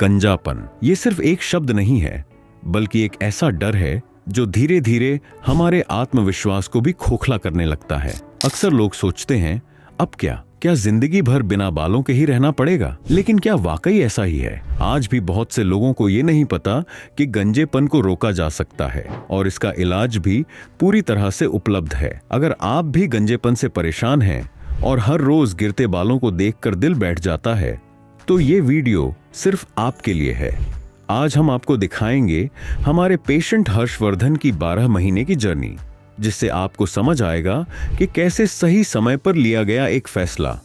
गंजापन ये सिर्फ एक शब्द नहीं है, बल्कि एक ऐसा डर है जो धीरे धीरे हमारे आत्मविश्वास को भी खोखला करने लगता है। अक्सर लोग सोचते हैं, अब क्या जिंदगी भर बिना बालों के ही रहना पड़ेगा? लेकिन क्या वाकई ऐसा ही है? आज भी बहुत से लोगों को ये नहीं पता कि गंजेपन को रोका जा सकता है और इसका इलाज भी पूरी तरह से उपलब्ध है। अगर आप भी गंजेपन से परेशान हैं और हर रोज गिरते बालों को देखकर दिल बैठ जाता है, तो ये वीडियो सिर्फ आपके लिए है। आज हम आपको दिखाएंगे हमारे पेशेंट हर्षवर्धन की 12 महीने की जर्नी, जिससे आपको समझ आएगा कि कैसे सही समय पर लिया गया एक फैसला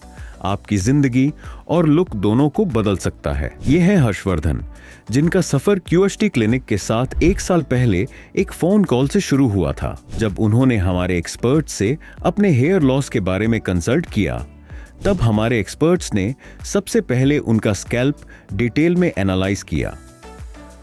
आपकी जिंदगी और लुक दोनों को बदल सकता है। ये है हर्षवर्धन, जिनका सफर QHT क्लिनिक के साथ 1 साल पहले एक फोन कॉल से शुरू हुआ था, जब उन्होंने हमारे एक्सपर्ट से अपने हेयर लॉस के बारे में कंसल्ट किया। तब हमारे एक्सपर्ट्स ने सबसे पहले उनका स्कैल्प डिटेल में एनालाइज किया।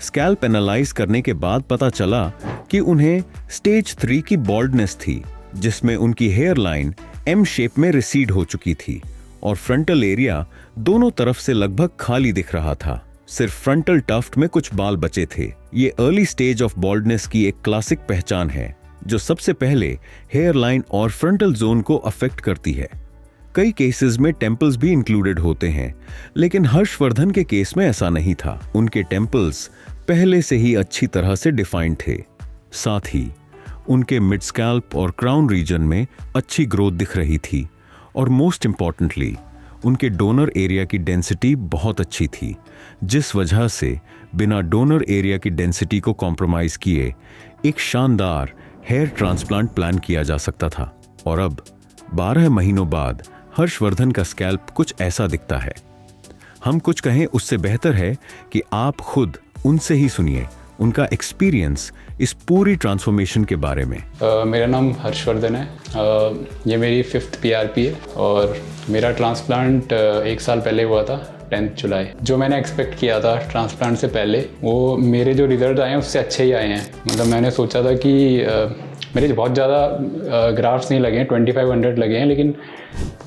स्कैल्प एनालाइज करने के बाद पता चला कि उन्हें स्टेज 3 की बॉल्डनेस थी, जिसमें उनकी हेयर लाइन M शेप में रिसीड हो चुकी थी और फ्रंटल एरिया दोनों तरफ से लगभग खाली दिख रहा था। सिर्फ फ्रंटल टफ्ट में कुछ बाल बचे थे। ये अर्ली स्टेज ऑफ बॉल्डनेस की एक क्लासिक पहचान है, जो सबसे पहले हेयर लाइन और फ्रंटल जोन को अफेक्ट करती है। कई केसेस में टेम्पल्स भी इंक्लूडेड होते हैं, लेकिन हर्षवर्धन के केस में ऐसा नहीं था। उनके टेम्पल्स पहले से ही अच्छी तरह से डिफाइंड थे। साथ ही उनके मिड स्कैल्प और क्राउन रीजन में अच्छी ग्रोथ दिख रही थी और मोस्ट इंपॉर्टेंटली उनके डोनर एरिया की डेंसिटी बहुत अच्छी थी, जिस वजह से बिना डोनर एरिया की डेंसिटी को कॉम्प्रोमाइज किए एक शानदार हेयर ट्रांसप्लांट प्लान किया जा सकता था। और अब 12 महीनों बाद हर्षवर्धन का स्कैल्प कुछ ऐसा दिखता है। हम कुछ कहें उससे बेहतर है कि आप खुद उनसे ही सुनिए उनका एक्सपीरियंस इस पूरी ट्रांसफॉर्मेशन के बारे में। मेरा नाम हर्षवर्धन है। ये मेरी 5th PRP है और मेरा ट्रांसप्लांट 1 साल पहले हुआ था, 10 जुलाई। जो मैंने एक्सपेक्ट किया था ट्रांसप्लांट से पहले, वो मेरे जो रिजल्ट आए हैं उससे अच्छे ही आए हैं। मतलब मैंने सोचा था कि मेरे बहुत ज़्यादा ग्राफ्ट्स नहीं लगे हैं, 2500 लगे हैं, लेकिन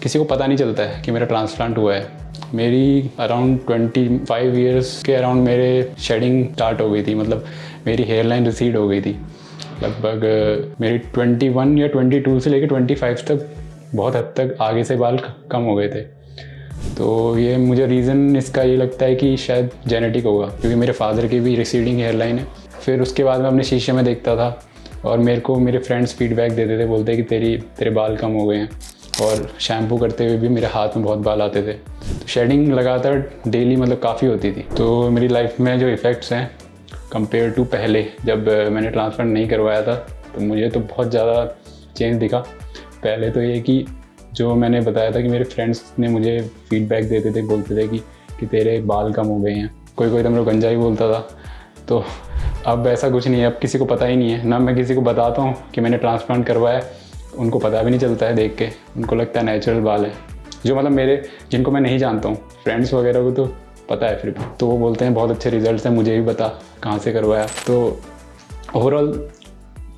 किसी को पता नहीं चलता है कि मेरा ट्रांसप्लांट हुआ है। मेरी अराउंड 25 ईयर्स के अराउंड मेरे शेडिंग स्टार्ट हो गई थी, मतलब मेरी हेयर लाइन रिसीड हो गई थी। लगभग मेरी 21 या 22 से लेकर 25 तक बहुत हद तक आगे से बाल कम हो गए थे। तो ये मुझे रीज़न इसका ये लगता है कि शायद जेनेटिक होगा, क्योंकि मेरे फादर की भी रिसीडिंग हेयर लाइन है। फिर उसके बाद मैं अपने शीशे में देखता था और मेरे को मेरे फ्रेंड्स फीडबैक देते थे, बोलते कि तेरे बाल कम हो गए हैं। और शैम्पू करते हुए भी मेरे हाथ में बहुत बाल आते थे। तो शेडिंग लगातार डेली मतलब काफ़ी होती थी। तो मेरी लाइफ में जो इफ़ेक्ट्स हैं कंपेयर टू पहले जब मैंने ट्रांसप्लांट नहीं करवाया था, तो मुझे तो बहुत ज़्यादा चेंज दिखा। पहले तो ये कि जो मैंने बताया था कि मेरे फ्रेंड्स ने मुझे फीडबैक देते थे, बोलते थे कि तेरे बाल कम हो गए हैं। कोई तो मेरे को गंजा ही बोलता था। तो अब ऐसा कुछ नहीं है, अब किसी को पता ही नहीं है। ना मैं किसी को बताता हूँ कि मैंने ट्रांसप्लांट करवाया, उनको पता भी नहीं चलता है देख के। उनको लगता है नेचुरल बाल है, जो मतलब मेरे जिनको मैं नहीं जानता हूँ, फ्रेंड्स वगैरह को तो पता है फिर भी। तो वो बोलते हैं बहुत अच्छे रिजल्ट्स हैं, मुझे भी बता कहाँ से करवाया। तो ओवरऑल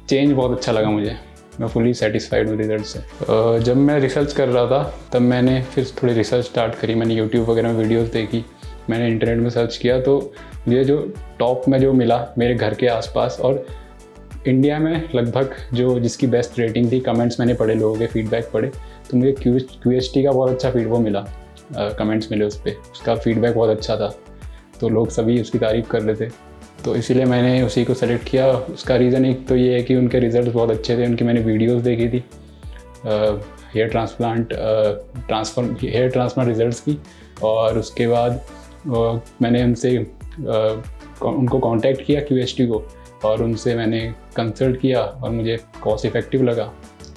चेंज बहुत अच्छा लगा मुझे। मैं फुली सेटिस्फाइड हूँ रिजल्ट से। जब मैं रिसर्च कर रहा था तब मैंने फिर थोड़ी रिसर्च स्टार्ट करी। मैंने यूट्यूब वगैरह में वीडियोज़ देखी, मैंने इंटरनेट में सर्च किया। तो मुझे जो टॉप में जो मिला मेरे घर के आसपास और इंडिया में लगभग जो जिसकी बेस्ट रेटिंग थी, कमेंट्स मैंने पढ़े, लोगों के फीडबैक पढ़े, तो मुझे QHT का बहुत अच्छा वो मिला, कमेंट्स मिले उस पर। उसका फीडबैक बहुत अच्छा था, तो लोग सभी उसकी तारीफ़ कर रहे थे। तो इसीलिए मैंने उसी को सेलेक्ट किया। उसका रीज़न एक तो ये है कि उनके रिज़ल्ट बहुत अच्छे थे। उनकी मैंने वीडियोज़ देखी थी हेयर ट्रांसप्लांट रिजल्ट्स की। और उसके बाद मैंने उनको कांटेक्ट किया QHT को, और उनसे मैंने कंसल्ट किया और मुझे कॉस्ट इफ़ेक्टिव लगा,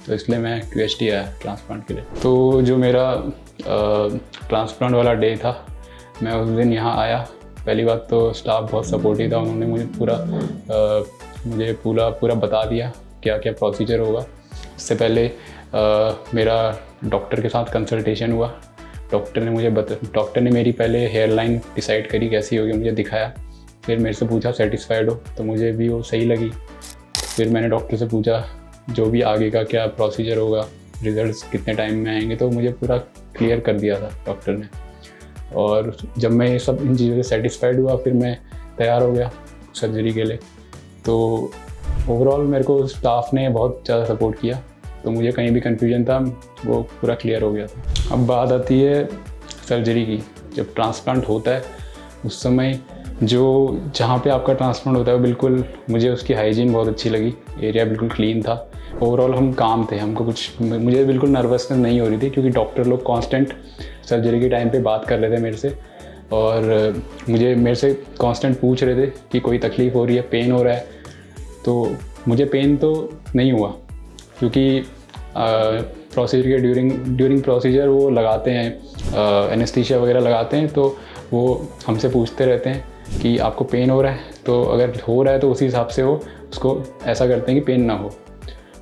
तो इसलिए मैं QHT आया ट्रांसप्लांट के लिए। तो जो मेरा ट्रांसप्लांट वाला डे था, मैं उस दिन यहाँ आया। पहली बात तो स्टाफ बहुत सपोर्टिव था, उन्होंने मुझे पूरा बता दिया क्या क्या प्रोसीजर होगा। इससे पहले मेरा डॉक्टर के साथ कंसल्टेशन हुआ। डॉक्टर ने मेरी पहले हेयर लाइन डिसाइड करी कैसी होगी, मुझे दिखाया। फिर मेरे से पूछा सेटिस्फाइड हो, तो मुझे भी वो सही लगी। फिर मैंने डॉक्टर से पूछा जो भी आगे का क्या प्रोसीजर होगा, रिजल्ट्स कितने टाइम में आएंगे, तो मुझे पूरा क्लियर कर दिया था डॉक्टर ने। और जब मैं इन चीज़ों से सेटिस्फाइड हुआ फिर मैं तैयार हो गया सर्जरी के लिए। तो ओवरऑल मेरे को स्टाफ ने बहुत ज़्यादा सपोर्ट किया, तो मुझे कहीं भी कन्फ्यूजन था वो पूरा क्लियर हो गया था। अब बात आती है सर्जरी की। जब ट्रांसप्लांट होता है उस समय जहाँ पे आपका ट्रांसप्लांट होता है बिल्कुल, मुझे उसकी हाइजीन बहुत अच्छी लगी, एरिया बिल्कुल क्लीन था। ओवरऑल हम काम थे, मुझे बिल्कुल नर्वसनेस नहीं हो रही थी, क्योंकि डॉक्टर लोग कांस्टेंट सर्जरी के टाइम पे बात कर रहे थे मेरे से, और मेरे से कांस्टेंट पूछ रहे थे कि कोई तकलीफ़ हो रही है, पेन हो रहा है। तो मुझे पेन तो नहीं हुआ, क्योंकि प्रोसीजर के ड्यूरिंग प्रोसीजर वो लगाते हैं, एनेस्थीसिया वगैरह लगाते हैं, तो वो हमसे पूछते रहते हैं कि आपको पेन हो रहा है, तो अगर हो रहा है तो उसी हिसाब से वो उसको ऐसा करते हैं कि पेन ना हो।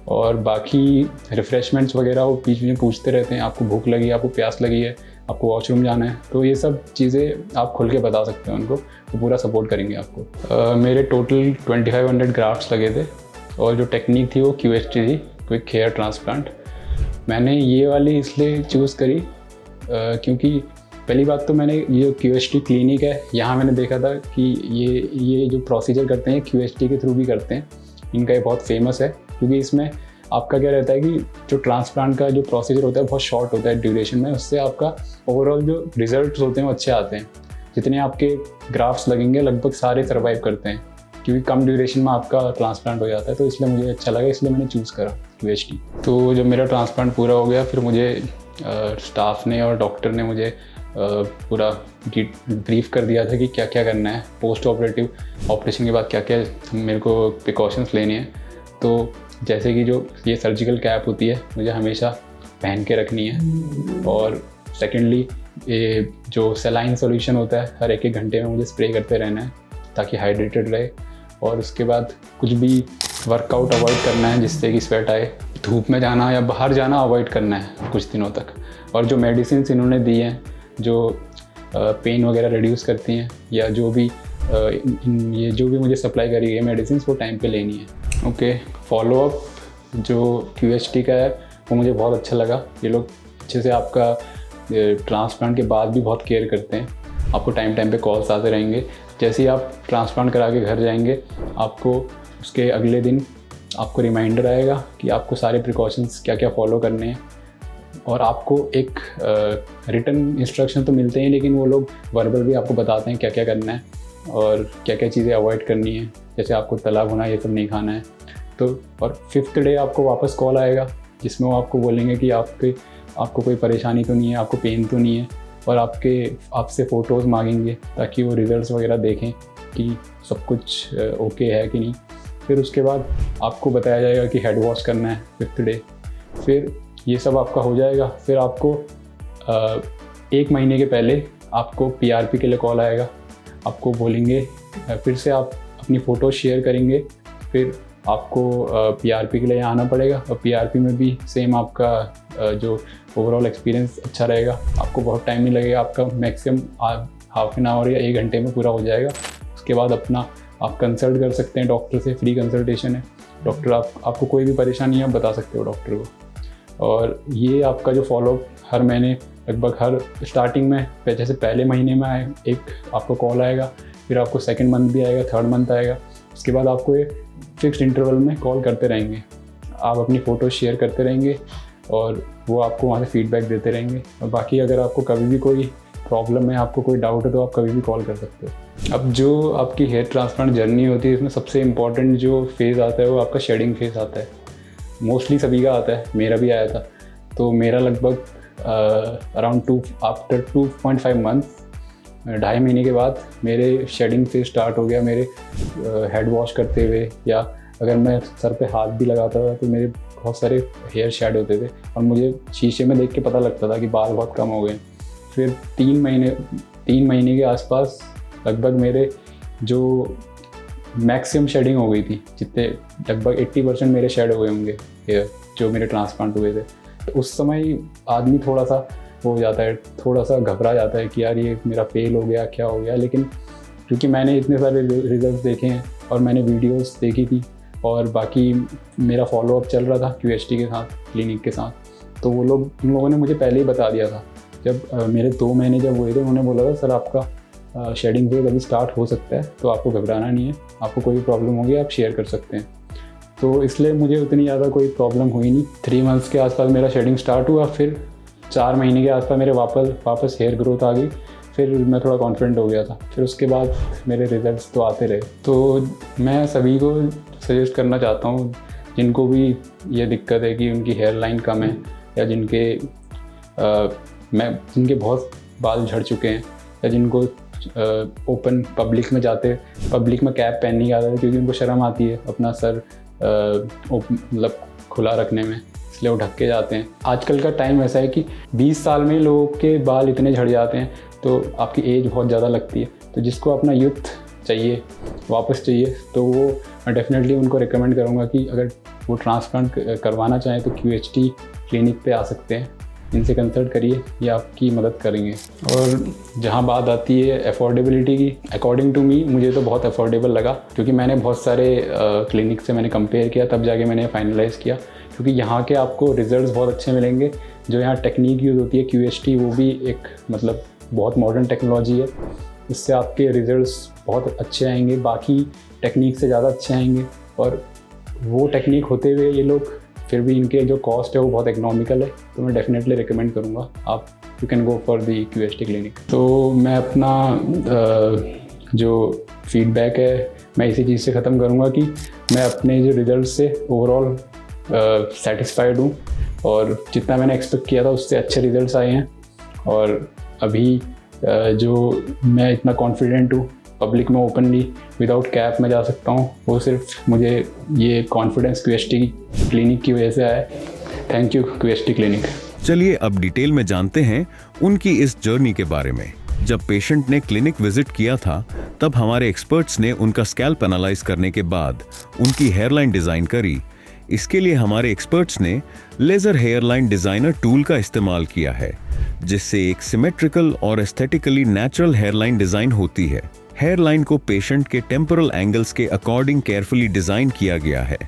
और बाकी रिफ़्रेशमेंट्स वगैरह वो बीच में पूछते रहते हैं, आपको भूख लगी है, आपको प्यास लगी है, आपको वॉशरूम जाना है, तो ये सब चीज़ें आप खुल के बता सकते हैं उनको, वो पूरा सपोर्ट करेंगे आपको। मेरे टोटल 2500 ग्राफ्ट्स लगे थे, और जो टेक्निक थी वो QHT थी, क्विक हेयर ट्रांसप्लांट। मैंने ये वाली इसलिए चूज़ करी क्योंकि पहली बात तो मैंने ये QHT क्लिनिक है, यहाँ मैंने देखा था कि ये जो प्रोसीजर करते हैं QHT के थ्रू भी करते हैं। इनका ये बहुत फेमस है, क्योंकि इसमें आपका क्या रहता है कि जो ट्रांसप्लांट का जो प्रोसीजर होता है बहुत शॉर्ट होता है ड्यूरेशन में, उससे आपका ओवरऑल जो रिजल्ट्स होते हैं वो अच्छे आते हैं। जितने आपके ग्राफ्ट्स लगेंगे लगभग सारे सर्वाइव करते हैं, क्योंकि कम ड्यूरेशन में आपका ट्रांसप्लांट हो जाता है। तो इसलिए मुझे अच्छा लगा, इसलिए मैंने चूज़ करा QHT। तो जब मेरा ट्रांसप्लांट पूरा हो गया, फिर मुझे स्टाफ ने और डॉक्टर ने मुझे पूरा ब्रीफ कर दिया था कि क्या क्या करना है, पोस्ट ऑपरेटिव ऑपरेशन के बाद क्या क्या मेरे को प्रिकॉशंस लेने हैं। तो जैसे कि जो ये सर्जिकल कैप होती है मुझे हमेशा पहन के रखनी है, और सेकेंडली ये जो सेलाइन सॉल्यूशन होता है हर एक घंटे में मुझे स्प्रे करते रहना है ताकि हाइड्रेटेड रहे। और उसके बाद कुछ भी वर्कआउट अवॉइड करना है जिससे कि स्वेट आए। धूप में जाना या बाहर जाना अवॉइड करना है कुछ दिनों तक। और जो मेडिसिन इन्होंने दी हैं जो पेन वगैरह रिड्यूस करती हैं, या जो भी ये जो भी मुझे सप्लाई करी गई मेडिसिन वो टाइम पे लेनी है। ओके, फॉलोअप जो QHT का है वो मुझे बहुत अच्छा लगा। ये लोग अच्छे से आपका ट्रांसप्लांट के बाद भी बहुत केयर करते हैं। आपको टाइम टाइम पे कॉल्स आते रहेंगे। जैसे ही आप ट्रांसप्लांट करा के घर जाएंगे, आपको उसके अगले दिन आपको रिमाइंडर आएगा कि आपको सारे प्रिकॉशंस क्या क्या फॉलो करने हैं। और आपको एक रिटन इंस्ट्रक्शन तो मिलते हैं, लेकिन वो लोग वर्बल भी आपको बताते हैं क्या क्या करना है और क्या क्या चीज़ें अवॉइड करनी है। जैसे आपको तला भुना ये सब नहीं खाना है। तो और 5th डे आपको वापस कॉल आएगा जिसमें वो आपको बोलेंगे कि आपको कोई परेशानी तो नहीं है, आपको पेन तो नहीं है, और आपसे फ़ोटोज़ मांगेंगे ताकि वो रिज़ल्ट्स वगैरह देखें कि सब कुछ ओके है कि नहीं। फिर उसके बाद आपको बताया जाएगा कि हेड वॉश करना है 5th डे। फिर ये सब आपका हो जाएगा। फिर आपको 1 महीने के पहले आपको PRP के लिए कॉल आएगा। आपको बोलेंगे, फिर से आप अपनी फ़ोटो शेयर करेंगे, फिर आपको PRP के लिए आना पड़ेगा। और PRP में भी सेम आपका जो ओवरऑल एक्सपीरियंस अच्छा रहेगा। आपको बहुत टाइम नहीं लगेगा, आपका मैक्सिमम हाफ एन आवर या 1 घंटे में पूरा हो जाएगा। उसके बाद आप कंसल्ट कर सकते हैं डॉक्टर से, फ्री कंसल्टेशन है। डॉक्टर आपको कोई भी परेशानी है आप बता सकते हो डॉक्टर को। और ये आपका जो फॉलोअप हर महीने लगभग हर स्टार्टिंग में जैसे पहले महीने में एक आपको कॉल आएगा, फिर आपको 2nd मंथ भी आएगा, 3rd मंथ आएगा। उसके बाद आपको एक फिक्स्ड इंटरवल में कॉल करते रहेंगे। आप अपनी फ़ोटो शेयर करते रहेंगे और वो आपको वहाँ से फीडबैक देते रहेंगे। और बाकी अगर आपको कभी भी कोई प्रॉब्लम है, आपको कोई डाउट है, तो आप कभी भी कॉल कर सकते हो। अब जो आपकी हेयर ट्रांसप्लांट जर्नी होती है इसमें सबसे इम्पॉर्टेंट जो फेज़ आता है वो आपका शेडिंग फेज़ आता है। मोस्टली सभी का आता है, मेरा भी आया था। तो मेरा लगभग अराउंड आफ्टर 2.5 मंथ, 2.5 महीने के बाद मेरे शेडिंग फेज स्टार्ट हो गया। मेरे हेड वॉश करते हुए या अगर मैं सर पे हाथ भी लगाता था तो मेरे बहुत सारे हेयर शेड होते थे और मुझे शीशे में देख के पता लगता था कि बाल बहुत कम हो गए। फिर 3 महीने के आसपास लगभग मेरे जो मैक्सिमम शेडिंग हो गई थी, जितने लगभग 80% मेरे शेड हो गए होंगे हेयर जो मेरे ट्रांसप्लांट हुए थे। तो उस समय आदमी थोड़ा सा हो जाता है, थोड़ा सा घबरा जाता है कि यार ये मेरा फेल हो गया, क्या हो गया। लेकिन क्योंकि मैंने इतने सारे रिजल्ट्स देखे हैं और मैंने वीडियोस देखी थी और बाकी मेरा फॉलोअप चल रहा था QHT के साथ, क्लिनिक के साथ, तो उन लोगों ने मुझे पहले ही बता दिया था जब मेरे 2 महीने जब हुए थे, उन्होंने बोला था सर आपका शेडिंग फेज अभी स्टार्ट हो सकता है, तो आपको घबराना नहीं है, आपको कोई प्रॉब्लम होगी आप शेयर कर सकते हैं। तो इसलिए मुझे उतनी ज़्यादा कोई प्रॉब्लम हुई नहीं। 3 मंथ्स के आसपास मेरा शेडिंग स्टार्ट हुआ, फिर 4 महीने के आसपास मेरे वापस हेयर ग्रोथ आ गई, फिर मैं थोड़ा कॉन्फिडेंट हो गया था। फिर उसके बाद मेरे रिजल्ट्स तो आते रहे। तो मैं सभी को सजेस्ट करना चाहता हूँ जिनको भी ये दिक्कत है कि उनकी हेयर लाइन कम है, या जिनके बहुत बाल झड़ चुके हैं, या जिनको ओपन पब्लिक में कैप पहनने की आदत है, क्योंकि उनको शर्म आती है अपना सर मतलब खुला रखने में, इसलिए वो ढक के जाते हैं। आजकल का टाइम ऐसा है कि 20 साल में लोगों के बाल इतने झड़ जाते हैं, तो आपकी एज बहुत ज़्यादा लगती है। तो जिसको अपना यूथ चाहिए, वापस चाहिए, तो वो मैं डेफिनेटली उनको रिकमेंड करूँगा कि अगर वो ट्रांसप्लांट करवाना चाहें तो QHT क्लिनिक पे आ सकते हैं, इनसे कंसल्ट करिए, ये आपकी मदद करेंगे। और जहाँ बात आती है अफोर्डेबिलिटी की, अकॉर्डिंग टू मी मुझे तो बहुत अफोर्डेबल लगा, क्योंकि मैंने बहुत सारे क्लिनिक से मैंने कंपेयर किया, तब जाके मैंने फाइनलाइज़ किया। क्योंकि यहाँ के आपको रिजल्ट्स बहुत अच्छे मिलेंगे। जो यहाँ टेक्निक यूज़ होती है QHT, वो भी एक मतलब बहुत मॉडर्न टेक्नोलॉजी है, इससे आपके रिजल्ट्स बहुत अच्छे आएंगे, बाकी टेक्निक से ज़्यादा अच्छे आएंगे। और वो टेक्निक होते हुए ये लोग फिर भी इनके जो कॉस्ट है वो बहुत इकोनॉमिकल है, तो मैं डेफिनेटली रिकमेंड करूँगा आप you can go for the QHT clinic. तो मैं अपना जो फीडबैक है मैं इसी चीज़ से ख़त्म करूँगा कि मैं अपने जो रिजल्ट से ओवरऑल सेटिस्फाइड हूँ, और जितना मैंने एक्सपेक्ट किया था उससे अच्छे रिजल्ट्स आए हैं। और अभी जो मैं इतना कॉन्फिडेंट हूँ पब्लिक में ओपनली विदाउट कैप में जा सकता हूँ, वो सिर्फ मुझे ये कॉन्फिडेंस QHT क्लिनिक की वजह से आया है। Thank you QHT clinic. चलिए अब डिटेल में जानते हैं उनकी इस जर्नी के बारे में। जब पेशेंट ने क्लिनिक विजिट किया था, तब हमारे एक्सपर्ट्स ने उनका स्कैल्प एनालाइज करने के बाद उनकी हेयरलाइन डिजाइन करी। इसके लिए हमारे एक्सपर्ट्स ने लेजर हेयरलाइन डिजाइनर टूल का इस्तेमाल किया है, जिससे एक सिमेट्रिकल और एस्थेटिकली नेचुरल हेयरलाइन डिजाइन होती है। हेयरलाइन को पेशेंट के टेम्पोरल एंगल्स के अकॉर्डिंग केयरफुली डिजाइन किया गया है,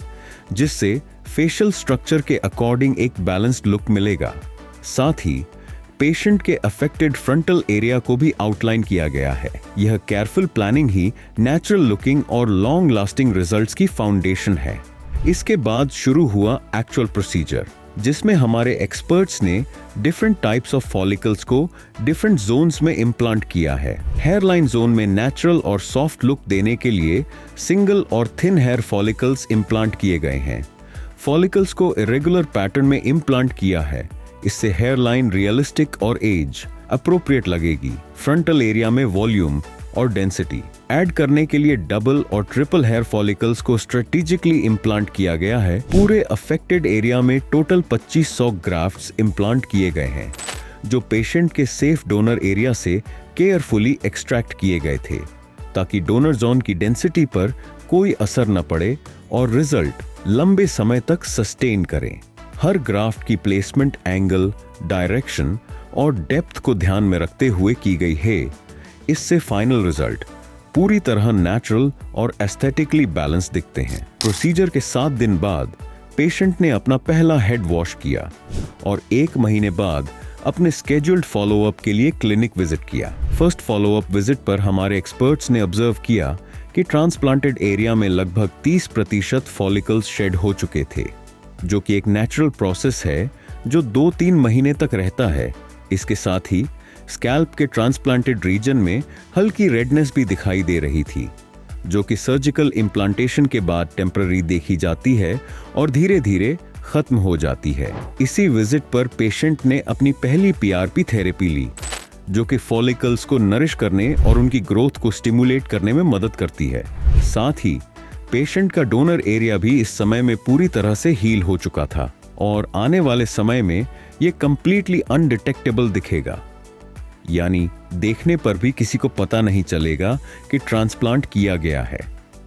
जिससे फेशियल स्ट्रक्चर के अकॉर्डिंग एक बैलेंस्ड लुक मिलेगा। साथ ही पेशेंट के अफेक्टेड फ्रंटल एरिया को भी आउटलाइन किया गया है। यह केयरफुल प्लानिंग ही नेचुरल लुकिंग और लॉन्ग लास्टिंग रिजल्ट्स की फाउंडेशन है। इसके बाद शुरू हुआ एक्चुअल प्रोसीजर, जिसमें हमारे एक्सपर्ट्स ने डिफरेंट टाइप्स ऑफ फॉलिकल्स को डिफरेंट जोन्स में इम्प्लांट किया है। हेयरलाइन जोन में नेचुरल और सॉफ्ट लुक देने के लिए सिंगल और थिन हेयर फॉलिकल्स इम्प्लांट किए गए हैं। फॉलिकल्स को इरेगुलर पैटर्न में इम्प्लांट किया है, इससे हेयरलाइन रियलिस्टिक और एज अप्रोप्रिएट लगेगी। फ्रंटल एरिया में वॉल्यूम और डेंसिटी ऐड करने के लिए डबल और ट्रिपल हेयर फॉलिकल्स को स्ट्रेटेजिकली इम्प्लांट किया गया है। पूरे अफेक्टेड एरिया में टोटल 2500 ग्राफ्ट्स इम्प्लांट किए गए हैं, जो पेशेंट के सेफ डोनर एरिया से केयरफुली एक्सट्रैक्ट किए गए थे, ताकि डोनर जोन की डेंसिटी पर कोई असर न पड़े और रिजल्ट लंबे समय तक सस्टेन करें। हर ग्राफ्ट की प्लेसमेंट एंगल, डायरेक्शन और डेप्थ को ध्यान में रखते हुए की गई है। इससे फाइनल रिजल्ट पूरी तरह नेचुरल और एस्थेटिकली बैलेंस दिखते हैं। प्रोसीजर के 7 दिन बाद पेशेंट ने अपना पहला हेड वॉश किया और 1 महीने बाद अपने स्केड्यूल्ड फॉलोअप के लिए क्लिनिक विजिट किया। फर्स्ट फॉलोअप विजिट पर हमारे एक्सपर्ट्स ने ऑब्जर्व किया कि ट्रांसप्लांटेड एरिया में लगभग 30% फॉलिकल्स शेड हो चुके थे, जो कि एक नेचुरल प्रोसेस है जो 2-3 महीने तक रहता है। इसके साथ ही स्कैल्प के ट्रांसप्लांटेड रीजन में हल्की रेडनेस भी दिखाई दे रही थी, जो कि सर्जिकल इम्प्लांटेशन के बाद टेम्पररी देखी जाती है और धीरे धीरे खत्म हो जाती है। इसी विजिट पर पेशेंट ने अपनी पहली PRP थेरेपी ली, जो कि फॉलिकल्स को नरिश करने और उनकी ग्रोथ को स्टिमुलेट करने में मदद करती है। साथ ही पेशेंट का डोनर एरिया भी इस समय में पूरी तरह से हील हो चुका था और आने वाले समय में ये कंप्लीटली अनडिटेक्टेबल दिखेगा, यानी देखने पर भी किसी को पता नहीं चलेगा कि ट्रांसप्लांट किया गया है।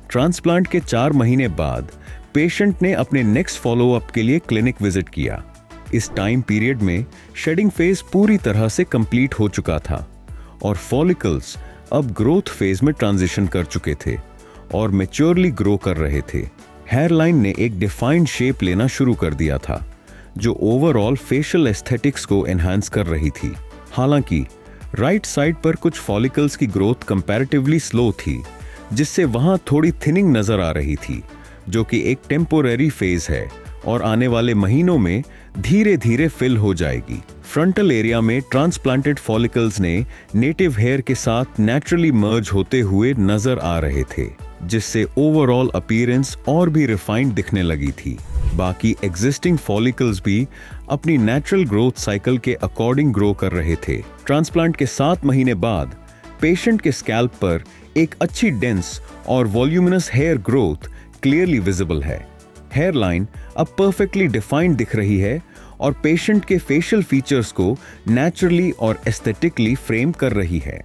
ट्रांसप्लांट के 4 महीने बाद पेशेंट ने अपने नेक्स्ट फॉलोअप के लिए क्लिनिक विजिट किया। इस टाइम पीरियड में शेडिंग फेज पूरी तरह से कंप्लीट हो चुका था और फॉलिकल्स अब ग्रोथ फेज में ट्रांजिशन कर चुके थे और मैच्योरली ग्रो कर रहे थे। हेयरलाइन ने एक डिफाइंड शेप लेना शुरू कर दिया था, जो ओवरऑल फेशियल एस्थेटिक्स को एनहांस कर रही थी। हालांकि राइट साइड पर कुछ फॉलिकल्स की ग्रोथ कंपैरेटिवली स्लो थी, जिससे वहां थोड़ी थिनिंग नजर आ रही थी, जो कि एक टेम्पोररी फेज है और आने वाले महीनों में धीरे धीरे फिल हो जाएगी। फ्रंटल एरिया में ट्रांसप्लांटेड फॉलिकल्स ने नेटिव हेयर के साथ नेचुरली मर्ज होते हुए नजर आ रहे थे, जिससे ओवरऑल अपीयरेंस और भी रिफाइंड दिखने लगी थी। बाकी एग्जिस्टिंग फॉलिकल्स भी अपनी नेचुरल ग्रोथ साइकिल के अकॉर्डिंग ग्रो कर रहे थे। ट्रांसप्लांट के 7 महीने बाद पेशेंट के स्कैल्प पर एक अच्छी डेंस और voluminous hair growth clearly visible है। हेयर लाइन अब परफेक्टली डिफाइंड दिख रही है और पेशेंट के फेशियल फीचर्स को नेचुरली और एस्थेटिकली फ्रेम कर रही है।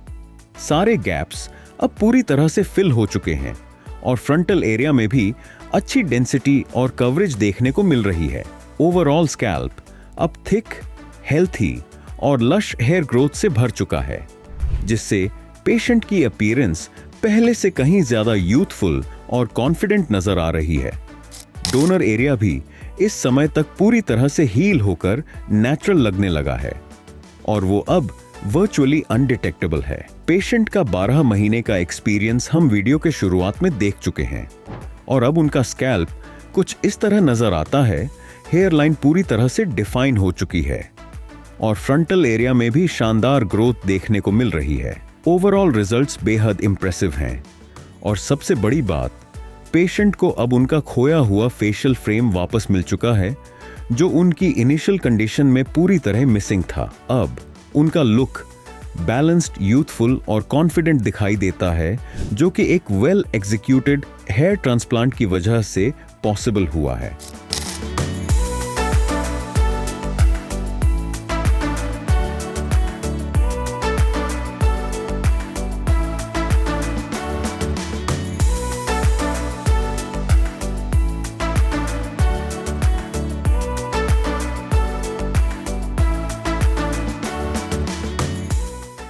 सारे गैप्स अब पूरी तरह से फिल हो चुके हैं और फ्रंटल एरिया में भी अच्छी डेंसिटी और कवरेज देखने को मिल रही है। ओवरऑल स्कैल्प अब थिक, हेल्थी और लश हेयर ग्रोथ से भर चुका है, जिससे पेशेंट की अपीयरेंस पहले से कहीं ज्यादा यूथफुल और कॉन्फिडेंट नजर आ रही है। डोनर एरिया भी इस समय तक पूरी तरह से हील होकर नेचुरल लगने लगा है और वो अब वर्चुअली अनडिटेक्टेबल है। पेशेंट का 12 महीने का एक्सपीरियंस हम वीडियो के शुरुआत में देख चुके हैं और अब उनका स्कैल्प कुछ इस तरह नजर आता है। हेयर लाइन पूरी तरह से डिफाइन हो चुकी है और फ्रंटल एरिया में भी शानदार ग्रोथ देखने को मिल रही है। ओवरऑल रिजल्ट्स बेहद इंप्रेसिव हैं और सबसे बड़ी बात, पेशेंट को अब उनका खोया हुआ फेशियल फ्रेम वापस मिल चुका है, जो उनकी इनिशियल कंडीशन में पूरी तरह मिसिंग था। अब उनका लुक बैलेंस्ड, यूथफुल और कॉन्फिडेंट दिखाई देता है, जो कि एक वेल एग्जीक्यूटेड हेयर ट्रांसप्लांट की वजह से पॉसिबल हुआ है।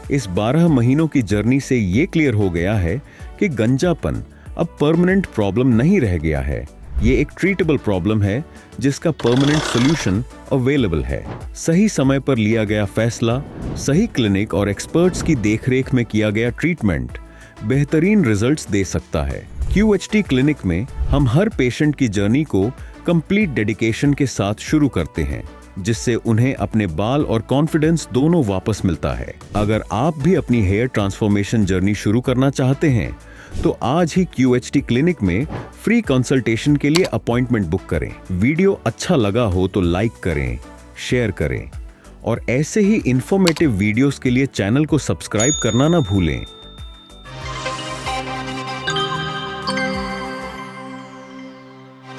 इस 12 महीनों की जर्नी से ये क्लियर हो गया है कि गंजापन अब परमानेंट प्रॉब्लम नहीं रह गया है। ये एक ट्रीटेबल प्रॉब्लम है जिसका परमानेंट सॉल्यूशन अवेलेबल है। सही समय पर लिया गया फैसला, सही क्लिनिक और एक्सपर्ट्स की देखरेख में किया गया ट्रीटमेंट बेहतरीन रिजल्ट्स दे सकता है। QHT क्लिनिक में हम हर पेशेंट की जर्नी को कंप्लीट डेडिकेशन के साथ शुरू करते हैं, जिससे उन्हें अपने बाल और कॉन्फिडेंस दोनों वापस मिलता है। अगर आप भी अपनी हेयर ट्रांसफॉर्मेशन जर्नी शुरू करना चाहते हैं तो आज ही QHT क्लिनिक में फ्री कंसल्टेशन के लिए अपॉइंटमेंट बुक करें। वीडियो अच्छा लगा हो तो लाइक करें, शेयर करें और ऐसे ही इंफॉर्मेटिव वीडियोस के लिए चैनल को सब्सक्राइब करना ना भूलें।